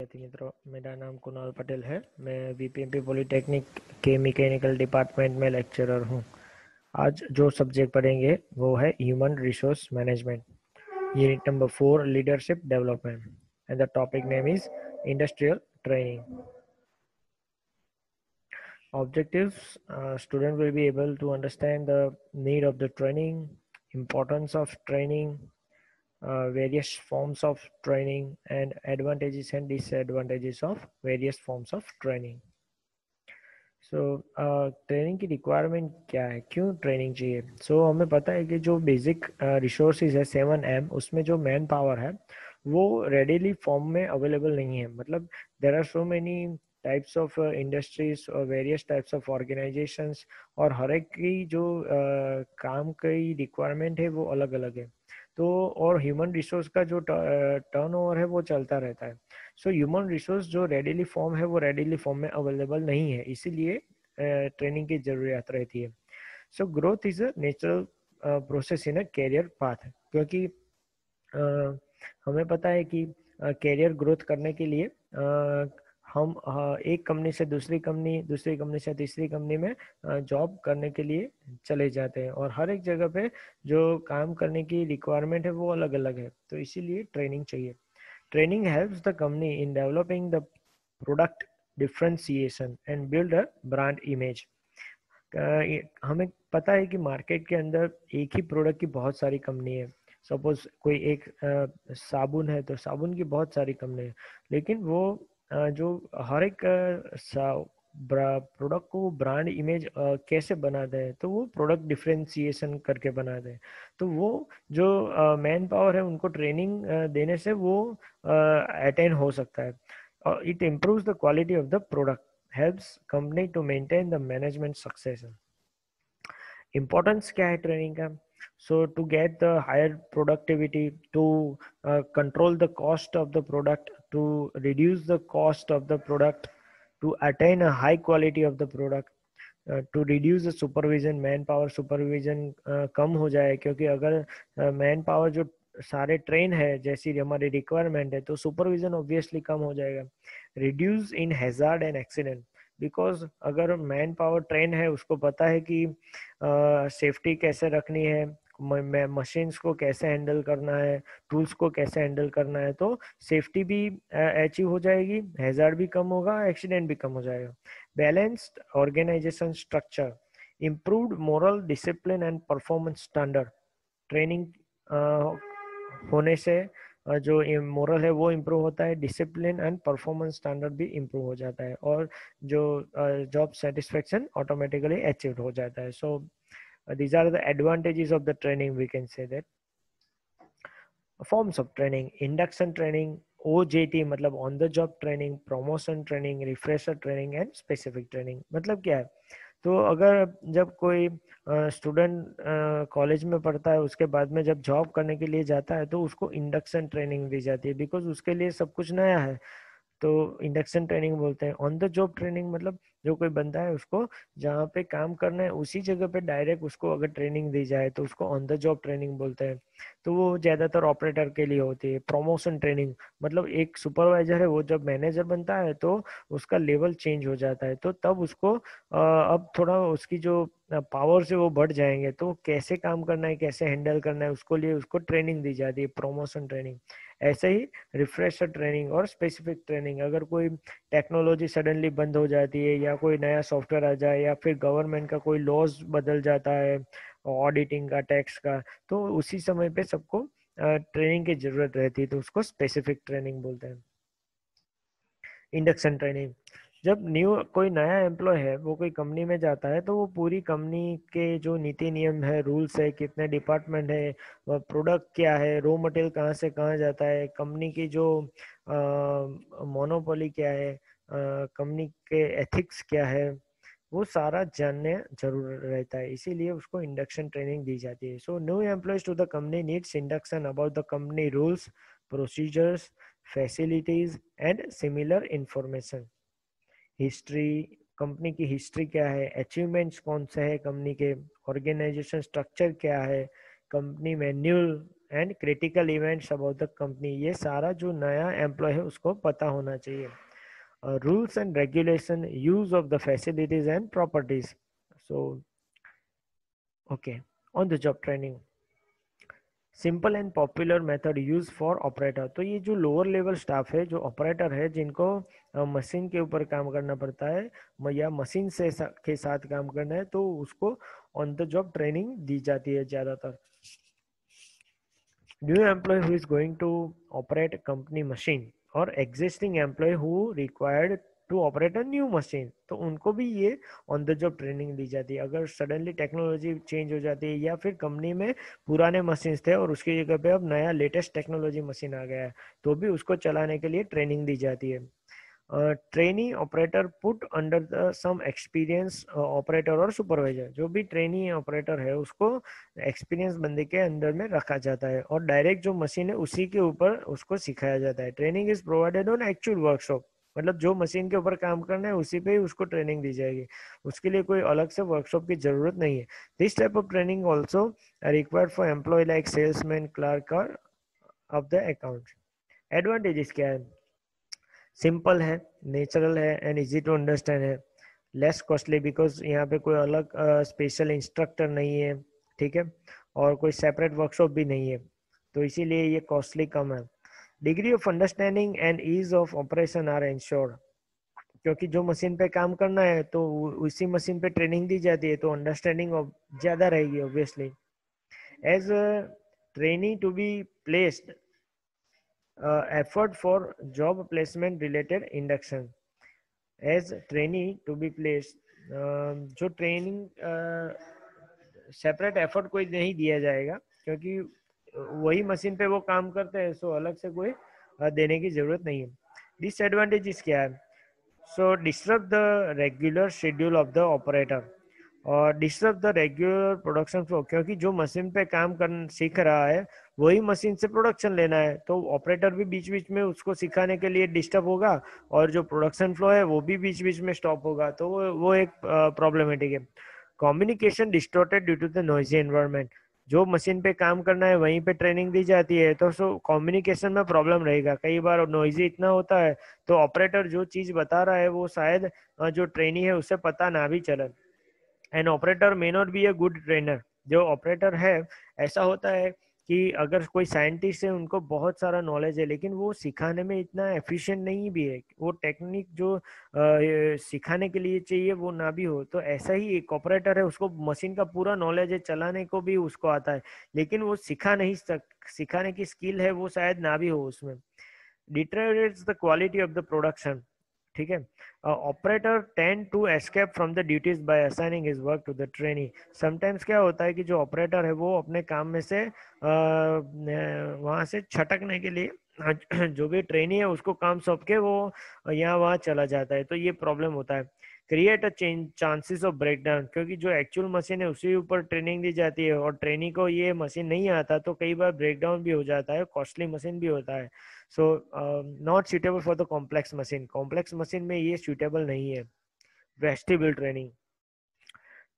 विद्यार्थी मित्रों, मेरा नाम कुणाल पटेल है। मैं वीपीएमपी पॉलिटेक्निक के मैकेनिकल डिपार्टमेंट में लेक्चरर हूँ। आज जो सब्जेक्ट पढ़ेंगे वो है human resource management, unit number 4, leadership development, and the topic name is industrial training. Objectives: student will be able to understand the need of the training, importance of training, various forms of training, and advantages and disadvantages of various forms of training. Training की requirement क्या है, क्यों training चाहिए? हमें पता है कि जो बेसिक रिसोर्सेज है 7M, उसमें जो मैन पावर है वो रेडीली फॉर्म में अवेलेबल नहीं है। मतलब there are so many types of industries और वेरियस टाइप्स ऑफ ऑर्गेनाइजेशंस, और हर एक की जो काम की रिक्वायरमेंट है वो अलग अलग है। और ह्यूमन रिसोर्स का जो टर्नओवर है वो चलता रहता है। ह्यूमन रिसोर्स जो रेडीली फॉर्म है वो रेडीली फॉर्म में अवेलेबल नहीं है, इसीलिए ट्रेनिंग की जरूरत रहती है। Growth is a natural process in a career path, क्योंकि हमें पता है कि कैरियर ग्रोथ करने के लिए हम एक कंपनी से दूसरी कंपनी, दूसरी कंपनी से तीसरी कंपनी में जॉब करने के लिए चले जाते हैं, और हर एक जगह पे जो काम करने की रिक्वायरमेंट है वो अलग अलग है, तो इसीलिए ट्रेनिंग चाहिए। Training helps the company in developing the product differentiation and build a brand image. हमें पता है कि मार्केट के अंदर एक ही प्रोडक्ट की बहुत सारी कंपनी है। सपोज कोई एक साबुन है तो साबुन की बहुत सारी कंपनी है, लेकिन वो जो हर एक प्रोडक्ट को ब्रांड इमेज कैसे बनाते हैं, तो वो प्रोडक्ट डिफ्रेंसिएशन करके बनाते हैं। तो वो जो मैन पावर है उनको ट्रेनिंग देने से वो अटेन हो सकता है। It improves the quality of the product, helps company to maintain the management success. Importance क्या है ट्रेनिंग का? To get the higher productivity, to control the cost of the product, to reduce the cost of the product, to attain a high quality of the product, to reduce the supervision, man power supervision कम हो जाए, क्योंकि अगर man power जो सारे train है जैसी हमारी रिक्वायरमेंट है तो सुपरविजन ऑब्वियसली कम हो जाएगा। Reduce in hazard and accident, because अगर मैन पावर ट्रेन है उसको पता है कि सेफ्टी कैसे रखनी है, मशीन्स को कैसे हैंडल करना है, टूल्स को कैसे हैंडल करना है, तो सेफ्टी भी अचीव हो जाएगी, हैजार्ड भी कम होगा, एक्सीडेंट भी कम हो जाएगा। Balanced organisation structure, improved morale discipline and performance standard. Training होने से जो मोरल है वो इम्प्रूव होता है, डिसिप्लिन एंड परफॉर्मेंस स्टैंडर्ड भी इम्प्रूव हो जाता है, और जो जॉब सेटिस्फेक्शन ऑटोमेटिकली अचीव हो जाता है। सो these are the advantages of the training, we can say that. Forms of training: induction training, OJT मतलब on the job training, promotion training, refresher training and specific training। मतलब क्या है? तो अगर जब कोई स्टूडेंट कॉलेज में पढ़ता है, उसके बाद में जब जॉब करने के लिए जाता है तो उसको इंडक्शन ट्रेनिंग दी जाती है, बिकॉज उसके लिए सब कुछ नया है, तो इंडक्शन ट्रेनिंग बोलते हैं। ऑन द जॉब ट्रेनिंग मतलब जो कोई बंदा है उसको जहाँ पे काम करना है उसी जगह पे डायरेक्ट उसको अगर ट्रेनिंग दी जाए तो उसको ऑन द जॉब ट्रेनिंग बोलते हैं, तो वो ज्यादातर ऑपरेटर के लिए होती है। प्रमोशन ट्रेनिंग मतलब एक सुपरवाइजर है, वो जब मैनेजर बनता है तो उसका लेवल चेंज हो जाता है, तो तब उसको अब थोड़ा उसकी जो पावर से वो बढ़ जाएंगे, तो कैसे काम करना है, कैसे हैंडल करना है, उसको लिए उसको ट्रेनिंग दी जाती है, प्रमोशन ट्रेनिंग। ऐसे ही रिफ्रेशर ट्रेनिंग और स्पेसिफिक ट्रेनिंग, अगर कोई टेक्नोलॉजी सडनली बंद हो जाती है या कोई नया सॉफ्टवेयर आ जाए या फिर गवर्नमेंट का कोई लॉज बदल जाता है, ऑडिटिंग का, टैक्स का, तो उसी समय पे सबको ट्रेनिंग की जरूरत रहती है, तो उसको स्पेसिफिक ट्रेनिंग बोलते हैं। इंडक्शन ट्रेनिंग, जब कोई नया एम्प्लॉय है वो कोई कंपनी में जाता है तो वो पूरी कंपनी के जो नीति नियम है, रूल्स है, कितने डिपार्टमेंट है, प्रोडक्ट क्या है, रॉ मटेरियल कहाँ से कहाँ जाता है, कंपनी की जो मोनोपोली क्या है, कंपनी के एथिक्स क्या है, वो सारा जानने जरूर रहता है, इसीलिए उसको इंडक्शन ट्रेनिंग दी जाती है। So new employees to the company needs induction about the company rules, procedures, facilities and similar information. History, company की हिस्ट्री क्या है, अचीवमेंट्स कौन से है कंपनी के, ऑर्गेनाइजेशन स्ट्रक्चर क्या है, company manual and critical events about the company, ये सारा जो नया एम्प्लॉय है उसको पता होना चाहिए. Rules and regulation, use of the facilities and properties. So okay, on the job training, simple and popular method use for operator. तो ये जो लोअर लेवल स्टाफ है, जो ऑपरेटर है, जिनको मशीन के ऊपर काम करना पड़ता है या मशीन के साथ काम करना है, तो उसको ऑन द जॉब ट्रेनिंग दी जाती है ज़्यादातर. New employ who is going to operate company machine और existing employ who required to operate a new machine, तो उनको भी ये ऑन द जॉब ट्रेनिंग दी जाती है. अगर सडनली टेक्नोलॉजी चेंज हो जाती है या फिर कंपनी में पुराने मशीन थे और उसकी जगह पे अब नया लेटेस्ट टेक्नोलॉजी मशीन आ गया है, तो भी उसको चलाने के लिए ट्रेनिंग दी जाती है. Trainee operator put under the some experience operator और सुपरवाइजर. जो भी ट्रेनी ऑपरेटर है उसको एक्सपीरियंस बंदे के अंदर में रखा जाता है और डायरेक्ट जो मशीन है उसी के ऊपर उसको सिखाया जाता है. Training is provided on actual workshop. मतलब जो मशीन के ऊपर काम करना है उसी पे ही उसको ट्रेनिंग दी जाएगी, उसके लिए कोई अलग से वर्कशॉप की जरूरत नहीं है. This type of training also required for employ like salesman, clerk of the account. Advantages क्या है? सिंपल है, नेचुरल है एंड इजी टू अंडरस्टैंड है. लेस कॉस्टली बिकॉज यहाँ पे कोई अलग स्पेशल इंस्ट्रक्टर नहीं है, ठीक है, और कोई सेपरेट वर्कशॉप भी नहीं है, तो इसीलिए ये कॉस्टली कम है. Degree of understanding and ease of operation are ensured. क्योंकि जो मशीन पे काम करना है तो उसी मशीन पे ट्रेनिंग दी जाती है, तो अंडरस्टैंडिंग ज्यादा रहेगी obviously. As training to be placed, effort for job placement related induction. As trainee to be placed, जो ट्रेनिंग सेपरेट एफर्ट कोई नहीं दिया जाएगा, क्योंकि वही मशीन पे वो काम करते हैं, सो अलग से कोई देने की जरूरत नहीं है. डिसएडवांटेजेस क्या है? So disturb the regular schedule of the operator और disturb the regular production flow. क्योंकि जो मशीन पे काम कर सीख रहा है वही मशीन से प्रोडक्शन लेना है, तो ऑपरेटर भी बीच बीच में उसको सिखाने के लिए डिस्टर्ब होगा और जो प्रोडक्शन फ्लो है वो भी बीच बीच में स्टॉप होगा, तो वो एक प्रॉब्लमेटिक है. Communication distorted due to the noisy environment. जो मशीन पे काम करना है वहीं पे ट्रेनिंग दी जाती है, तो सो कम्युनिकेशन में प्रॉब्लम रहेगा. कई बार नॉइजी इतना होता है तो ऑपरेटर जो चीज बता रहा है वो शायद जो ट्रेनी है उसे पता ना भी चले. An operator may not be a good trainer. जो ऑपरेटर है, ऐसा होता है कि अगर कोई साइंटिस्ट है उनको बहुत सारा नॉलेज है लेकिन वो सिखाने में इतना एफिशिएंट नहीं भी है, वो टेक्निक जो सिखाने के लिए चाहिए वो ना भी हो, तो ऐसा ही एक ऑपरेटर है, उसको मशीन का पूरा नॉलेज है, चलाने को भी उसको आता है, लेकिन वो सिखाने की स्किल है वो शायद ना भी हो उसमें. Deteriorates the quality of the production. ठीक है. Operator tend to escape from the duties by assigning his work to the trainee. Sometimes क्या होता है कि जो ऑपरेटर है वो अपने काम में से वहां से छटकने के लिए जो भी ट्रेनी है उसको काम सौंप के वो यहाँ वहाँ चला जाता है, तो ये प्रॉब्लम होता है. Create a chances of breakdown. क्योंकि जो एक्चुअल मशीन है उसी ऊपर ट्रेनिंग दी जाती है और ट्रेनी को ये मशीन नहीं आता, तो कई बार ब्रेकडाउन भी हो जाता है, कॉस्टली मशीन भी होता है. So not suitable for the complex machine. Complex machine में ये सुटेबल नहीं है. Vestibule training.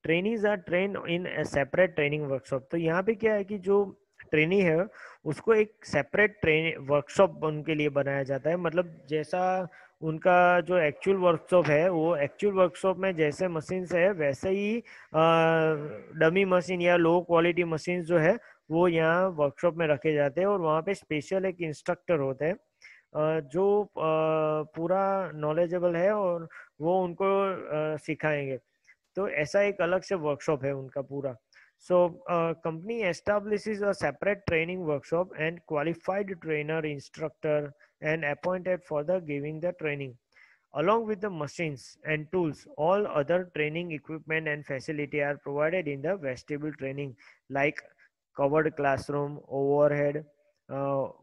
Trainees are train in separate training workshop. तो यहाँ पे क्या है कि जो ट्रेनी है उसको एक सेपरेट ट्रेन वर्कशॉप उनके लिए बनाया जाता है. मतलब जैसा उनका जो एक्चुअल वर्कशॉप है, वो एक्चुअल वर्कशॉप में जैसे मशीन है वैसे ही डमी मशीन या लो क्वालिटी मशीन जो है वो यहाँ वर्कशॉप में रखे जाते हैं और वहाँ पे स्पेशल एक इंस्ट्रक्टर होते हैं जो पूरा नॉलेजेबल है और वो उनको सिखाएंगे. तो ऐसा एक अलग से वर्कशॉप है उनका पूरा. So company establishes a separate training workshop and qualified trainer instructor and appointed for the giving the training. Along with the machines and tools, all other training equipment and facility are provided in the vestibule training, like covered classroom, overhead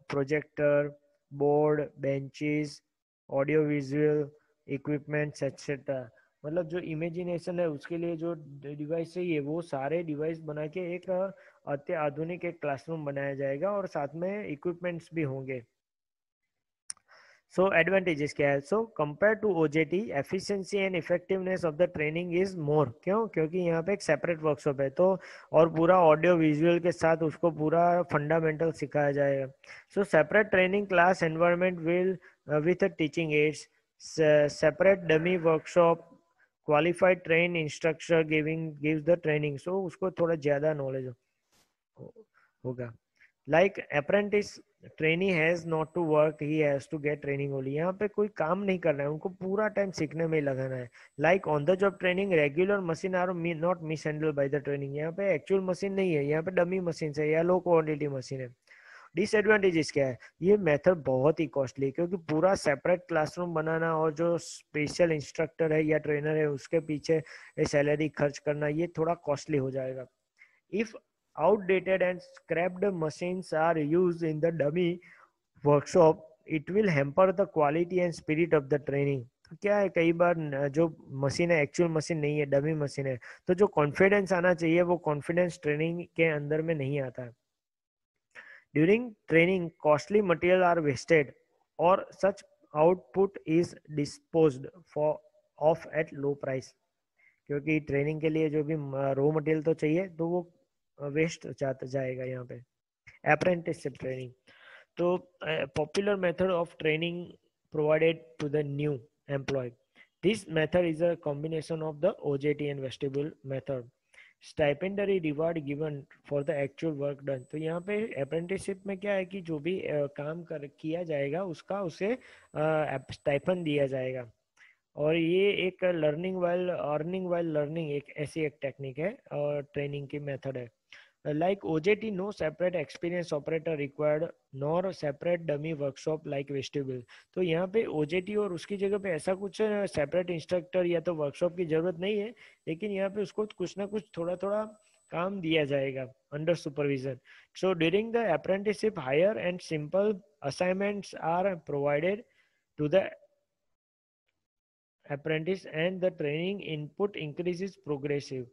projector, board, benches, audio visual equipments, etc. मतलब जो imagination है उसके लिए जो device चाहिए वो सारे device बना के एक अत्याधुनिक एक क्लासरूम बनाया जाएगा और साथ में इक्विपमेंट्स भी होंगे. सो एडवांटेजेस क्या है? So compare to OJT efficiency and effectiveness of the training is more. क्यों? क्योंकि यहाँ पे एक सेपरेट वर्कशॉप है, तो और पूरा ऑडियो विजुअल के साथ उसको पूरा फंडामेंटल सिखाया जाएगा। So separate training class environment will with teaching aids, separate dummy workshop, qualified train instructor gives the training. So उसको थोड़ा ज्यादा नॉलेज होगा। Like apprentice trainee has not to work, he has to get training only. यहाँ पे कोई काम नहीं करना है, उनको पूरा टाइम सीखने में ही लगाना है। Like on the job training regular machine are not mishandle by the training. यहाँ पे एक्चुअल मशीन नहीं है, यहाँ पे डमी मशीन है या लो क्वांटिटी मशीन है। डिसएडवांटेजेस क्या है? ये मेथड बहुत ही कॉस्टली है, क्योंकि पूरा सेपरेट क्लासरूम बनाना और जो स्पेशल इंस्ट्रक्टर है या ट्रेनर है उसके पीछे सैलरी खर्च करना, ये थोड़ा कॉस्टली हो जाएगा। If outdated and scrapped machines are used in the dummy workshop, it will hamper the quality and spirit of the training. तो क्या है, कई बार जो मशीन है एक्चुअल मशीन नहीं है, डमी मशीन है, तो जो कॉन्फिडेंस आना चाहिए वो कॉन्फिडेंस ट्रेनिंग के अंदर में नहीं आता है। During training costly material are wasted और such output is disposed for off at low price. क्योंकि ट्रेनिंग के लिए जो भी रॉ मटेरियल तो चाहिए, तो वो वेस्ट जाएगा यहाँ पे। अप्रेंटिसशिप ट्रेनिंग, तो popular method of training provided to the new employ. This method is a combination of the OJT and vestibule method. Stipendiary reward given for the actual work done. तो यहाँ पे apprenticeship में क्या है कि जो भी काम किया जाएगा उसका उसे स्टाइपेंड दिया जाएगा। और ये एक अर्निंग वाइल लर्निंग एक ऐसी एक टेक्निक है और ट्रेनिंग की मेथड है। Like OJT no separate experience operator required nor separate dummy workshop like vestibule. तो यहाँ पे ओजेटी और उसकी जगह पे ऐसा कुछ सेपरेट इंस्ट्रक्टर या तो वर्कशॉप की जरूरत नहीं है, लेकिन यहाँ पे उसको कुछ ना कुछ थोड़ा थोड़ा काम दिया जाएगा under supervision. So during the apprenticeship higher and simple assignments are provided to the apprentice and the training input increases progressive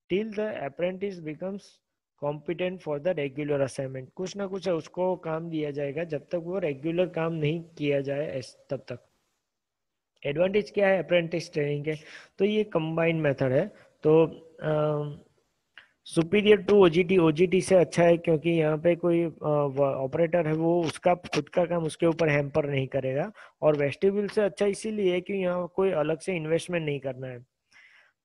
till the apprentice becomes competent for the regular assignment। कुछ ना कुछ उसको काम दिया जाएगा जब तक वो रेगुलर काम नहीं किया जाए तब तक। एडवांटेज क्या है अप्रेंटिस ट्रेनिंग के? तो ये कंबाइंड मेथड है, तो सुपीरियर टू ओजीटी। ओजीटी से अच्छा है क्योंकि यहाँ पे कोई ऑपरेटर है वो उसका खुद का काम उसके ऊपर हैम्पर नहीं करेगा। और वेस्टिब्यूल से अच्छा इसीलिए है कि यहाँ कोई अलग से इन्वेस्टमेंट नहीं करना है।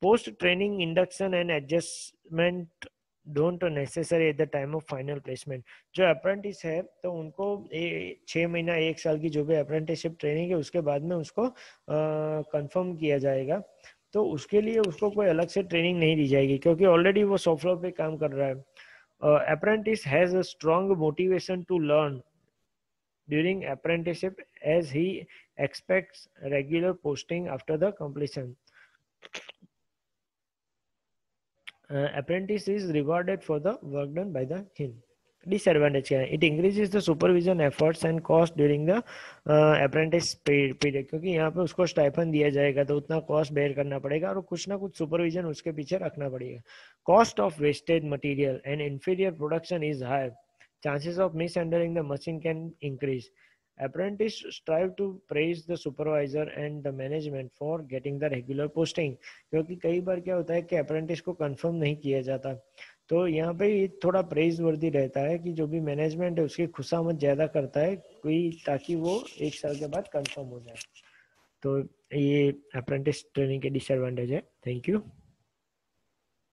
Post training induction and adjustment don't necessary at the time of final placement. जो अप्रेंटिस है तो उनको 6 महीना 1 साल की जो भी अप्रेंटिसशिप ट्रेनिंग है उसके बाद में उसको कंफर्म किया जाएगा। तो उसके लिए उसको कोई अलग से ट्रेनिंग नहीं दी जाएगी क्योंकि ऑलरेडी वो सॉफ्टवेयर पे काम कर रहा है। Apprentice has a strong motivation to learn during apprenticeship as he expects regular posting after the completion. Apprentice is rewarded for the work done by the him. Disadvantage क्या है? It increases the supervision efforts and cost during the apprentice period। क्योंकि यहाँ पे उसको stipend दिया जाएगा तो उतना कॉस्ट बेयर करना पड़ेगा और कुछ ना कुछ सुपरविजन उसके पीछे रखना पड़ेगा। Cost of wastage material and inferior production is high, chances of mishandling the machine can increase. Apprentice strive to praise the supervisor and the management for getting the regular posting। क्योंकि कई बार क्या होता है कि अप्रेंटिस को confirm नहीं किया जाता, तो यहाँ पे थोड़ा प्रेज वर्दी रहता है कि जो भी मैनेजमेंट है उसकी खुशामद ज्यादा करता है कोई, ताकि वो 1 साल के बाद कंफर्म हो जाए। तो ये अप्रेंटिस ट्रेनिंग के डिसएडवांटेज है। Thank you.